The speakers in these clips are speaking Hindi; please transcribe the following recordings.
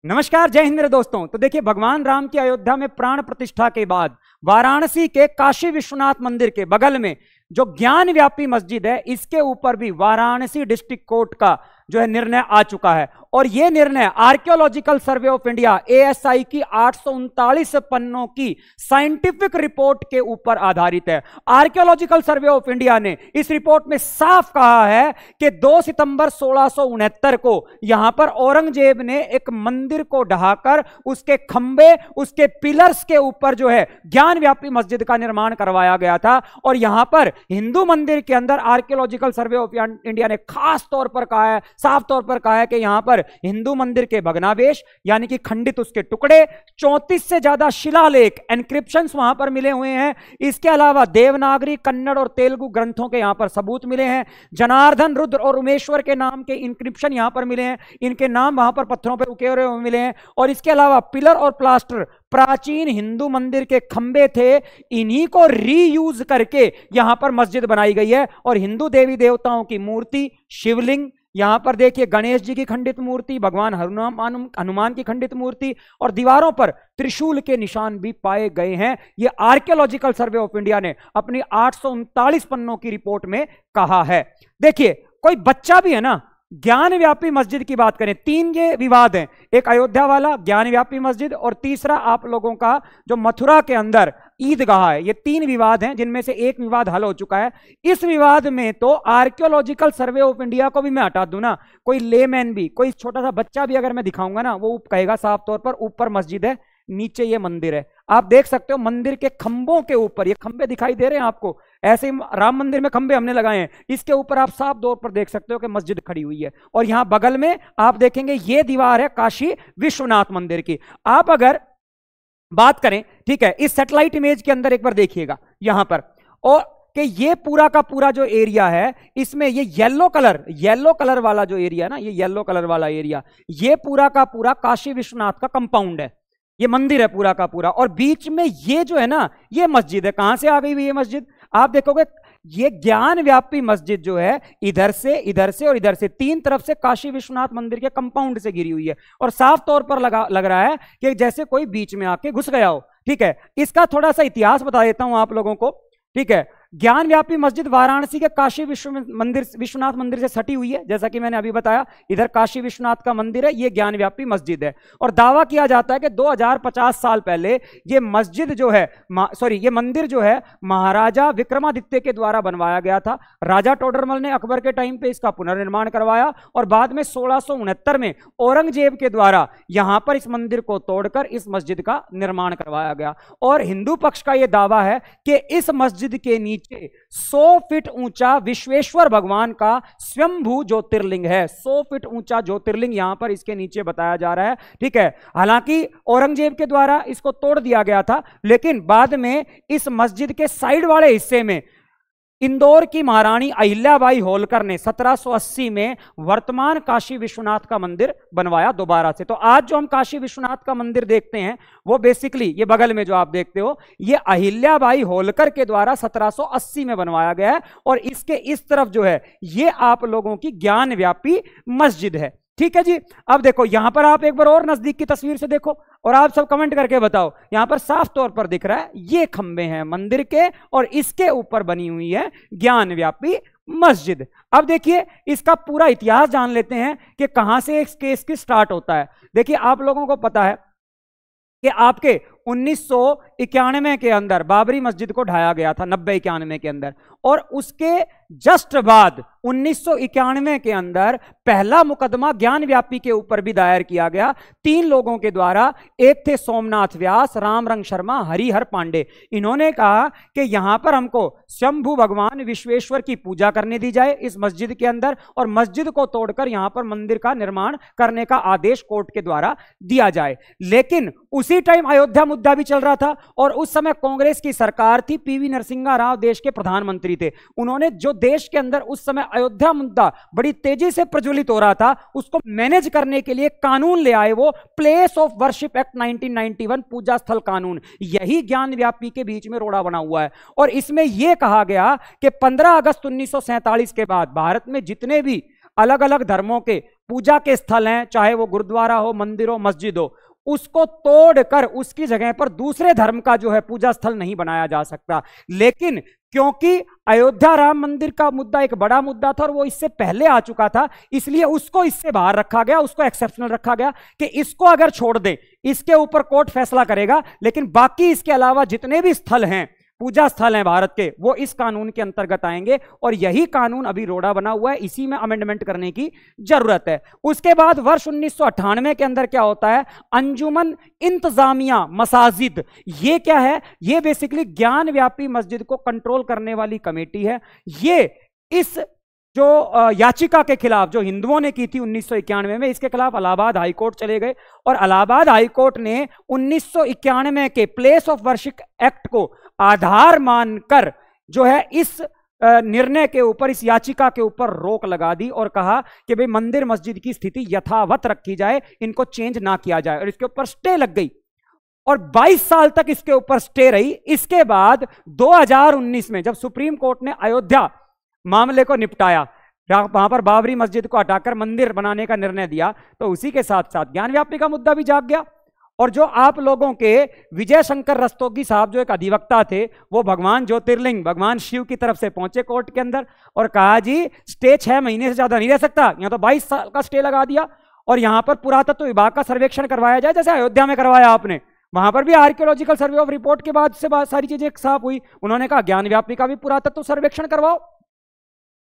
नमस्कार, जय हिंद मेरे दोस्तों। तो देखिए, भगवान राम की अयोध्या में प्राण प्रतिष्ठा के बाद वाराणसी के काशी विश्वनाथ मंदिर के बगल में जो ज्ञान व्यापी मस्जिद है, इसके ऊपर भी वाराणसी डिस्ट्रिक्ट कोर्ट का जो है निर्णय आ चुका है। और यह निर्णय archaeological survey of India ASI की 839 पन्नों की साइंटिफिक रिपोर्ट के ऊपर आधारित है। आर्कियोलॉजिकल सर्वे ऑफ इंडिया ने इस रिपोर्ट में साफ कहा है कि 2 सितंबर 1669 को यहां पर औरंगजेब ने एक मंदिर को ढहाकर उसके खंबे, उसके पिलर्स के ऊपर जो है ज्ञान व्यापी मस्जिद का निर्माण करवाया गया था। और यहां पर हिंदू मंदिर के अंदर आर्कियोलॉजिकल सर्वे ऑफ इंडिया ने खास तौर पर कहा है, साफ तौर पर कहा है कि यहां पर हिंदू मंदिर के भग्नावशेष यानी कि खंडित उसके टुकड़े, 34 से ज्यादा शिलालेख एनक्रिप्शंस वहां पर मिले हुए हैं। इसके अलावा देवनागरी, कन्नड़ और तेलुगु ग्रंथों के यहां पर सबूत मिले हैं। जनार्दन, रुद्र और उमेश्वर के नाम के इंक्रिप्शन यहां पर मिले हैं, इनके नाम वहां पर पत्थरों पर उकेरे हुए मिले हैं। और इसके अलावा पिलर और प्लास्टर प्राचीन हिंदू मंदिर के खंबे थे, इन्हीं को रीयूज करके यहां पर मस्जिद बनाई गई है। और हिंदू देवी देवताओं की मूर्ति, शिवलिंग, यहां पर देखिए गणेश जी की खंडित मूर्ति, भगवान हनुमान की खंडित मूर्ति और दीवारों पर त्रिशूल के निशान भी पाए गए हैं। यह आर्कियोलॉजिकल सर्वे ऑफ इंडिया ने अपनी 839 पन्नों की रिपोर्ट में कहा है। देखिए, कोई बच्चा भी है ना, ज्ञान व्यापी मस्जिद की बात करें, 3 ये विवाद हैं, एक अयोध्या वाला ज्ञान व्यापी मस्जिद और तीसरा आप लोगों का जो मथुरा के अंदर ईदगाह है। ये 3 विवाद हैं जिनमें से एक विवाद हल हो चुका है। इस विवाद में तो आर्कियोलॉजिकल सर्वे ऑफ इंडिया को भी मैं हटा दूं ना, कोई लेमैन भी, कोई छोटा सा बच्चा भी अगर मैं दिखाऊंगा ना, वो कहेगा साफ तौर पर ऊपर मस्जिद है, नीचे ये मंदिर है। आप देख सकते हो मंदिर के खंभों के ऊपर ये खंभे दिखाई दे रहे हैं आपको, ऐसे ही राम मंदिर में खंभे हमने लगाए हैं, इसके ऊपर आप साफ तौर पर देख सकते हो कि मस्जिद खड़ी हुई है। और यहां बगल में आप देखेंगे ये दीवार है काशी विश्वनाथ मंदिर की। आप अगर बात करें, ठीक है, इस सैटेलाइट इमेज के अंदर एक बार देखिएगा यहां पर, और कि ये पूरा का पूरा जो एरिया है, इसमें ये येलो कलर वाला जो एरिया है ना, ये येलो कलर वाला एरिया, ये पूरा का पूरा काशी विश्वनाथ का कंपाउंड है, ये मंदिर है पूरा का पूरा। और बीच में ये जो है ना, ये मस्जिद है। कहां से आ गई हुई ये मस्जिद? आप देखोगे ये ज्ञान व्यापी मस्जिद जो है इधर से, इधर से और इधर से 3 तरफ से काशी विश्वनाथ मंदिर के कंपाउंड से घिरी हुई है। और साफ तौर पर लग रहा है कि जैसे कोई बीच में आके घुस गया हो। ठीक है, इसका थोड़ा सा इतिहास बता देता हूं आप लोगों को। ठीक है, ज्ञान व्यापी मस्जिद वाराणसी के काशी विश्वनाथ मंदिर से सटी हुई है, जैसा कि मैंने अभी बताया। इधर काशी विश्वनाथ का मंदिर है, ये ज्ञान व्यापी मस्जिद है। और दावा किया जाता है कि 2050 साल पहले ये मस्जिद जो है, ये मंदिर जो है महाराजा विक्रमादित्य के द्वारा बनवाया गया था। राजा टोडरमल ने अकबर के टाइम पे इसका पुनर्निर्माण करवाया और बाद में 1669 में औरंगजेब के द्वारा यहां पर इस मंदिर को तोड़कर इस मस्जिद का निर्माण करवाया गया। और हिंदू पक्ष का यह दावा है कि इस मस्जिद के नीचे 100 फीट ऊंचा विश्वेश्वर भगवान का स्वयंभू ज्योतिर्लिंग है। 100 फीट ऊंचा ज्योतिर्लिंग यहां पर इसके नीचे बताया जा रहा है। ठीक है, हालांकि औरंगजेब के द्वारा इसको तोड़ दिया गया था, लेकिन बाद में इस मस्जिद के साइड वाले हिस्से में इंदौर की महारानी अहिल्याबाई होलकर ने 1780 में वर्तमान काशी विश्वनाथ का मंदिर बनवाया दोबारा से। तो आज जो हम काशी विश्वनाथ का मंदिर देखते हैं वो बेसिकली ये बगल में जो आप देखते हो, ये अहिल्याबाई होलकर के द्वारा 1780 में बनवाया गया है। और इसके इस तरफ जो है ये आप लोगों की ज्ञान व्यापी मस्जिद है। ठीक है जी, अब देखो यहां पर आप एक बार और नजदीक की तस्वीर से देखो और आप सब कमेंट करके बताओ। यहां पर साफ तौर पर दिख रहा है ये खंबे हैं मंदिर के और इसके ऊपर बनी हुई है ज्ञान व्यापी मस्जिद। अब देखिए इसका पूरा इतिहास जान लेते हैं कि कहां से इस केस की स्टार्ट होता है। देखिए, आप लोगों को पता है कि आपके 1991 के अंदर बाबरी मस्जिद को ढाया गया था, 90-91 के अंदर। और उसके जस्ट बाद 1991 के अंदर पहला मुकदमा ज्ञान व्यापी के ऊपर भी दायर किया गया 3 लोगों के द्वारा। एक थे सोमनाथ व्यास, रामरंग शर्मा, हरिहर पांडे। इन्होंने कहा कि यहां पर हमको शंभु भगवान विश्वेश्वर की पूजा करने दी जाए इस मस्जिद के अंदर, और मस्जिद को तोड़कर यहां पर मंदिर का निर्माण करने का आदेश कोर्ट के द्वारा दिया जाए। लेकिन उसी टाइम अयोध्या मुद्दा भी चल रहा था और उस समय कांग्रेस की सरकार थी, PV नरसिम्हा राव देश के प्रधानमंत्री थे। उन्होंने जो देश के अंदर उस समय अयोध्या मुद्दा बड़ी तेजी से प्रज्वलित हो रहा था, उसको मैनेज करने के लिए कानून ले आए, वो प्लेस ऑफ वर्शिप एक्ट 1991, पूजा स्थल कानून। यही ज्ञान व्यापी के बीच में रोड़ा बना हुआ है। और इसमें यह कहा गया कि 15 अगस्त 1947 के बाद भारत में जितने भी अलग अलग धर्मों के पूजा के स्थल हैं, चाहे वो गुरुद्वारा हो, मंदिर हो, मस्जिद हो, उसको तोड़कर उसकी जगह पर दूसरे धर्म का जो है पूजा स्थल नहीं बनाया जा सकता। लेकिन क्योंकि अयोध्या राम मंदिर का मुद्दा एक बड़ा मुद्दा था और वो इससे पहले आ चुका था, इसलिए उसको इससे बाहर रखा गया, उसको एक्सेप्शनल रखा गया कि इसको अगर छोड़ दे, इसके ऊपर कोर्ट फैसला करेगा, लेकिन बाकी इसके अलावा जितने भी स्थल हैं, पूजा स्थल हैं भारत के, वो इस कानून के अंतर्गत आएंगे। और यही कानून अभी रोड़ा बना हुआ है, इसी में अमेंडमेंट करने की जरूरत है। उसके बाद वर्ष 1998 के अंदर क्या होता है, अंजुमन इंतजामिया मसाजिद। ये क्या है, ये बेसिकली ज्ञान व्यापी मस्जिद को कंट्रोल करने वाली कमेटी है। ये इस जो याचिका के खिलाफ जो हिंदुओं ने की थी 1991 में, इसके खिलाफ इलाहाबाद हाईकोर्ट चले गए और इलाहाबाद हाईकोर्ट ने 1991 के प्लेस ऑफ वर्शिप एक्ट को आधार मानकर जो है इस निर्णय के ऊपर, इस याचिका के ऊपर रोक लगा दी और कहा कि भाई मंदिर मस्जिद की स्थिति यथावत रखी जाए, इनको चेंज ना किया जाए, और इसके ऊपर स्टे लग गई और 22 साल तक इसके ऊपर स्टे रही। इसके बाद 2019 में जब सुप्रीम कोर्ट ने अयोध्या मामले को निपटाया, वहां पर बाबरी मस्जिद को हटाकर मंदिर बनाने का निर्णय दिया, तो उसी के साथ साथ ज्ञान व्यापी का मुद्दा भी जाग गया। और जो आप लोगों के विजय शंकर रस्तोगी साहब जो एक अधिवक्ता थे, वो भगवान ज्योतिर्लिंग भगवान शिव की तरफ से पहुंचे कोर्ट के अंदर और कहा जी स्टे 6 महीने से ज्यादा नहीं रह सकता, यहां तो 22 साल का स्टे लगा दिया और यहां पर पुरातत्व विभाग का सर्वेक्षण करवाया जाए, जैसे अयोध्या में करवाया आपने। वहां पर भी आर्कियोलॉजिकल सर्वे ऑफ रिपोर्ट के बाद से सारी चीजें साफ हुई। उन्होंने कहा ज्ञान व्यापी का भी पुरातत्व सर्वेक्षण करवाओ,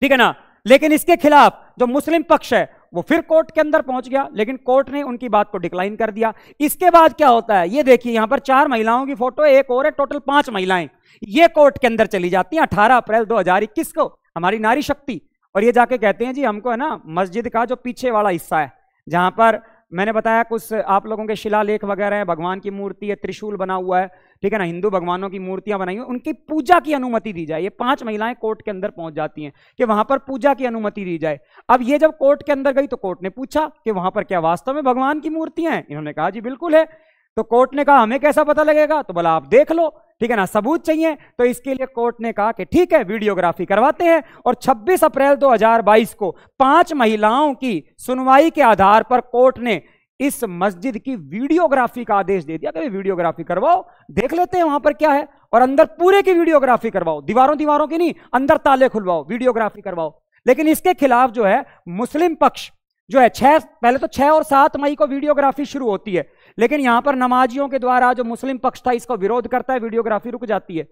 ठीक है ना। लेकिन इसके खिलाफ जो मुस्लिम पक्ष है वो फिर कोर्ट के अंदर पहुंच गया, लेकिन कोर्ट ने उनकी बात को डिक्लाइन कर दिया। इसके बाद क्या होता है, ये देखिए यहां पर 4 महिलाओं की फोटो, एक और है, टोटल 5 महिलाएं ये कोर्ट के अंदर चली जाती हैं 18 अप्रैल 2021 को, हमारी नारी शक्ति। और ये जाके कहते हैं जी हमको है ना मस्जिद का जो पीछे वाला हिस्सा है, जहां पर मैंने बताया कुछ आप लोगों के शिलालेख वगैरह है, भगवान की मूर्ति है, त्रिशूल बना हुआ है, ठीक है ना, हिंदू भगवानों की मूर्तियां बनाई हुई, उनकी पूजा की अनुमति दी जाए। ये 5 महिलाएं कोर्ट के अंदर पहुंच जाती हैं कि वहां पर पूजा की अनुमति दी जाए। अब ये जब कोर्ट के अंदर गई तो कोर्ट ने पूछा कि वहां पर क्या वास्तव में भगवान की मूर्तियां हैं? इन्होंने कहा जी बिल्कुल है। तो कोर्ट ने कहा हमें कैसा पता लगेगा? तो बोला आप देख लो, ठीक है ना, सबूत चाहिए। तो इसके लिए कोर्ट ने कहा कि ठीक है वीडियोग्राफी करवाते हैं। और 26 अप्रैल 2022 को 5 महिलाओं की सुनवाई के आधार पर कोर्ट ने इस मस्जिद की वीडियोग्राफी का आदेश दे दिया कि वीडियोग्राफी करवाओ, देख लेते हैं वहां पर क्या है, और अंदर पूरे की वीडियोग्राफी करवाओ, दीवारों की नहीं, अंदर ताले खुलवाओ, वीडियोग्राफी करवाओ। लेकिन इसके खिलाफ जो है मुस्लिम पक्ष जो है पहले तो 6 और 7 मई को वीडियोग्राफी शुरू होती है, लेकिन यहां पर नमाजियों के द्वारा जो मुस्लिम पक्ष था इसको विरोध करता है, वीडियोग्राफी रुक जाती है,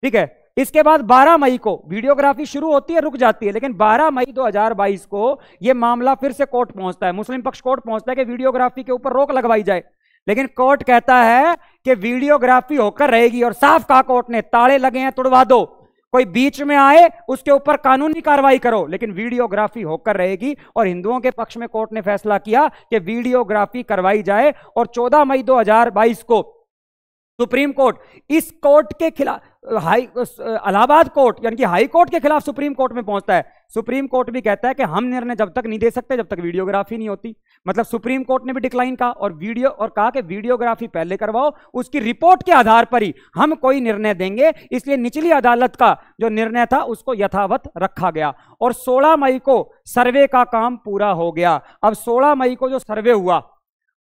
ठीक है। इसके बाद 12 मई को वीडियोग्राफी शुरू होती है, रुक जाती है, लेकिन 12 मई 2022 को यह मामला फिर से कोर्ट पहुंचता है, मुस्लिम पक्ष कोर्ट पहुंचता है कि वीडियोग्राफी के ऊपर रोक लगवाई जाए। लेकिन कोर्ट कहता है कि वीडियोग्राफी होकर रहेगी, और साफ कहा कोर्ट ने, ताले लगे हैं तुड़वा दो, कोई बीच में आए उसके ऊपर कानूनी कार्रवाई करो, लेकिन वीडियोग्राफी होकर रहेगी। और हिंदुओं के पक्ष में कोर्ट ने फैसला किया कि वीडियोग्राफी करवाई जाए। और 14 मई 2022 को सुप्रीम कोर्ट इस कोर्ट के खिलाफ इलाहाबाद कोर्ट यानी कि हाई कोर्ट के खिलाफ सुप्रीम कोर्ट में पहुंचता है। सुप्रीम कोर्ट भी कहता है कि हम निर्णय जब तक नहीं दे सकते जब तक वीडियोग्राफी नहीं होती। मतलब सुप्रीम कोर्ट ने भी डिक्लाइन कहा और कहा कि वीडियोग्राफी पहले करवाओ, उसकी रिपोर्ट के आधार पर ही हम कोई निर्णय देंगे। इसलिए निचली अदालत का जो निर्णय था उसको यथावत रखा गया। और 16 मई को सर्वे का काम पूरा हो गया। अब 16 मई को जो सर्वे हुआ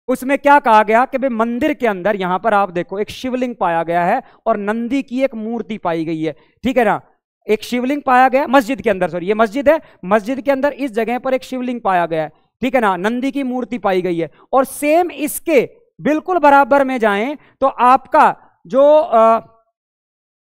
उसमें क्या कहा गया कि भाई मंदिर के अंदर यहां पर आप देखो एक शिवलिंग पाया गया है और नंदी की एक मूर्ति पाई गई है, ठीक है ना। एक शिवलिंग पाया गया मस्जिद के अंदर, सॉरी ये मस्जिद है, मस्जिद के अंदर इस जगह पर एक शिवलिंग पाया गया है, ठीक है ना, नंदी की मूर्ति पाई गई है। और सेम इसके बिल्कुल बराबर में जाएं तो आपका जो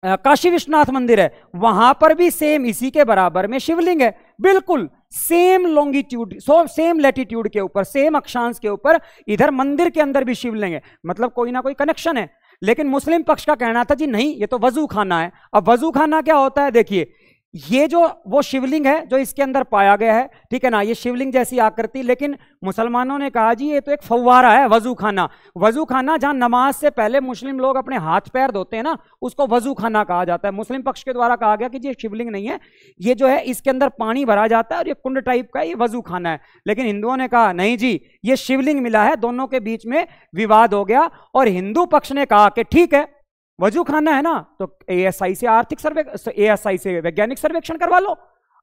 काशी विश्वनाथ मंदिर है वहां पर भी सेम इसी के बराबर में शिवलिंग है, बिल्कुल सेम लॉन्गिट्यूड सेम लैटिट्यूड के ऊपर, सेम अक्षांश के ऊपर इधर मंदिर के अंदर भी शिवलिंग है। मतलब कोई ना कोई कनेक्शन है। लेकिन मुस्लिम पक्ष का कहना था जी नहीं ये तो वजू खाना है। अब वजू खाना क्या होता है, देखिए ये जो वो शिवलिंग है जो इसके अंदर पाया गया है, ठीक है ना, ये शिवलिंग जैसी आकृति, लेकिन मुसलमानों ने कहा जी ये तो एक फव्वारा है वजू खाना। वजू खाना जहां नमाज से पहले मुस्लिम लोग अपने हाथ पैर धोते हैं ना, उसको वजू खाना कहा जाता है। मुस्लिम पक्ष के द्वारा कहा गया कि जी शिवलिंग नहीं है, ये जो है इसके अंदर पानी भरा जाता है और ये कुंड टाइप का, ये वजू खाना है। लेकिन हिंदुओं ने कहा नहीं जी ये शिवलिंग मिला है। दोनों के बीच में विवाद हो गया और हिंदू पक्ष ने कहा कि ठीक है वजू खाना है ना तो एएसआई से एएसआई से वैज्ञानिक सर्वेक्षण करवा लो,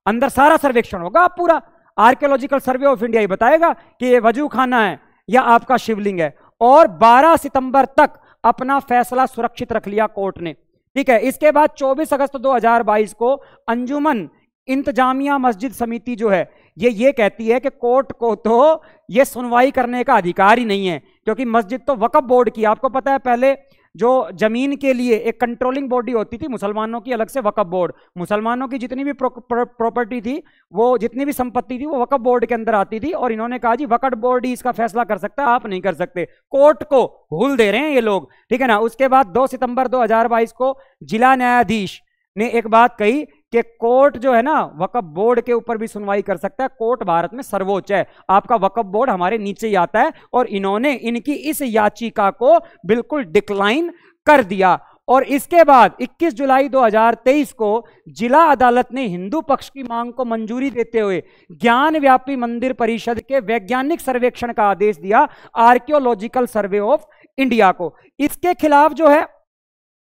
अंदर सारा सर्वेक्षण होगा पूरा। आर्कियोलॉजिकल सर्वे ऑफ इंडिया बताएगा कि ये वजू खाना है या आपका शिवलिंग है। और 12 सितंबर तक अपना फैसला सुरक्षित रख लिया कोर्ट ने, ठीक है। इसके बाद 24 अगस्त 2022 को अंजुमन इंतजामिया मस्जिद समिति जो है ये कहती है कि कोर्ट को तो ये सुनवाई करने का अधिकार ही नहीं है, क्योंकि मस्जिद तो वक्फ बोर्ड की, आपको पता है पहले जो जमीन के लिए एक कंट्रोलिंग बॉडी होती थी मुसलमानों की, अलग से वक्फ बोर्ड, मुसलमानों की जितनी भी प्रॉपर्टी थी, वो जितनी भी संपत्ति थी, वो वक्फ बोर्ड के अंदर आती थी। और इन्होंने कहा जी वक्फ बोर्ड ही इसका फैसला कर सकता है, आप नहीं कर सकते। कोर्ट को भूल दे रहे हैं ये लोग, ठीक है ना। उसके बाद 2 सितंबर 2022 को जिला न्यायाधीश ने एक बात कही कि कोर्ट जो है ना वक्फ बोर्ड के ऊपर भी सुनवाई कर सकता है, कोर्ट भारत में सर्वोच्च है, आपका वक्फ बोर्ड हमारे नीचे ही आता है। और इन्होंने इनकी इस याचिका को बिल्कुल डिक्लाइन कर दिया। और इसके बाद 21 जुलाई 2023 को जिला अदालत ने हिंदू पक्ष की मांग को मंजूरी देते हुए ज्ञान व्यापी मंदिर परिषद के वैज्ञानिक सर्वेक्षण का आदेश दिया आर्कियोलॉजिकल सर्वे ऑफ इंडिया को। इसके खिलाफ जो है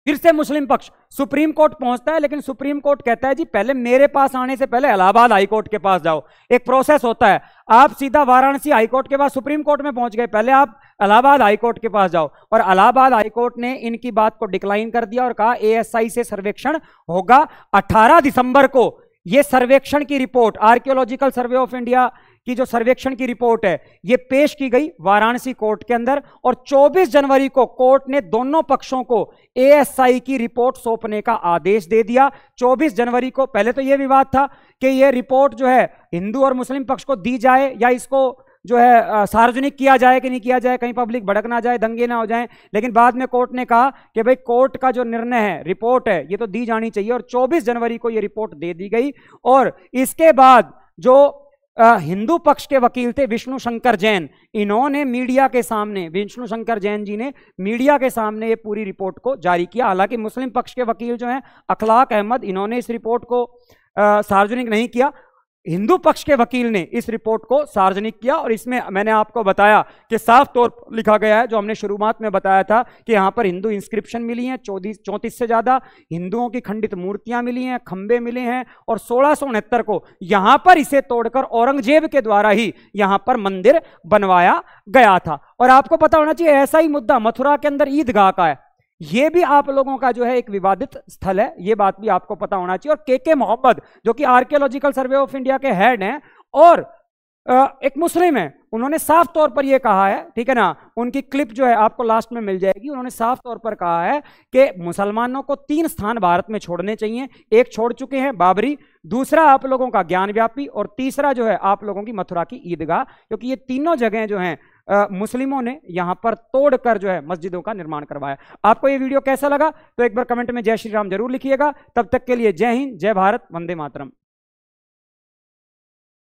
फिर से मुस्लिम पक्ष सुप्रीम कोर्ट पहुंचता है, लेकिन सुप्रीम कोर्ट कहता है जी पहले मेरे पास आने से पहले इलाहाबाद हाई कोर्ट के पास जाओ। एक प्रोसेस होता है, आप सीधा वाराणसी हाई कोर्ट के बाद सुप्रीम कोर्ट में पहुंच गए, पहले आप इलाहाबाद हाई कोर्ट के पास जाओ। और इलाहाबाद हाई कोर्ट ने इनकी बात को डिक्लाइन कर दिया और कहा ASI से सर्वेक्षण होगा। 18 दिसंबर को यह सर्वेक्षण की report, archaeological survey of India की जो सर्वेक्षण की रिपोर्ट है, यह पेश की गई वाराणसी कोर्ट के अंदर। और 24 जनवरी को कोर्ट ने दोनों पक्षों को ASI की रिपोर्ट सौंपने का आदेश दे दिया। 24 जनवरी को पहले तो यह विवाद था कि यह रिपोर्ट जो है हिंदू और मुस्लिम पक्ष को दी जाए या इसको जो है सार्वजनिक किया जाए कि नहीं किया जाए, कहीं पब्लिक भड़क ना जाए, दंगे ना हो जाएं। लेकिन बाद में कोर्ट ने कहा कि भाई कोर्ट का जो निर्णय है, रिपोर्ट है, ये तो दी जानी चाहिए। और 24 जनवरी को यह रिपोर्ट दे दी गई। और इसके बाद जो हिंदू पक्ष के वकील थे विष्णु शंकर जैन, इन्होंने मीडिया के सामने, विष्णु शंकर जैन जी ने मीडिया के सामने ये पूरी रिपोर्ट को जारी किया। हालांकि मुस्लिम पक्ष के वकील जो हैं अखलाक अहमद, इन्होंने इस रिपोर्ट को सार्वजनिक नहीं किया। हिंदू पक्ष के वकील ने इस रिपोर्ट को सार्वजनिक किया। और इसमें मैंने आपको बताया कि साफ तौर पर लिखा गया है, जो हमने शुरुआत में बताया था कि यहां पर हिंदू इंस्क्रिप्शन मिली हैं 34 से ज्यादा, हिंदुओं की खंडित मूर्तियां मिली हैं, खंबे मिले हैं। और 1669 को यहां पर इसे तोड़कर औरंगजेब के द्वारा ही यहां पर मंदिर बनवाया गया था। और आपको पता होना चाहिए ऐसा ही मुद्दा मथुरा के अंदर ईदगाह का है, ये भी आप लोगों का जो है एक विवादित स्थल है, ये बात भी आपको पता होना चाहिए। और के मोहम्मद जो कि आर्कियोलॉजिकल सर्वे ऑफ इंडिया के हेड हैं और एक मुस्लिम है, उन्होंने साफ तौर पर यह कहा है, ठीक है ना, उनकी क्लिप जो है आपको लास्ट में मिल जाएगी। उन्होंने साफ तौर पर कहा है कि मुसलमानों को 3 स्थान भारत में छोड़ने चाहिए। एक छोड़ चुके हैं बाबरी, दूसरा आप लोगों का ज्ञान व्यापी, और तीसरा जो है आप लोगों की मथुरा की ईदगाह, क्योंकि ये तीनों जगह जो हैं मुस्लिमों ने यहां पर तोड़कर जो है मस्जिदों का निर्माण करवाया। आपको ये वीडियो कैसा लगा तो एक बार कमेंट में जय श्री राम जरूर लिखिएगा। तब तक के लिए जय हिंद, जय भारत, वंदे मातरम।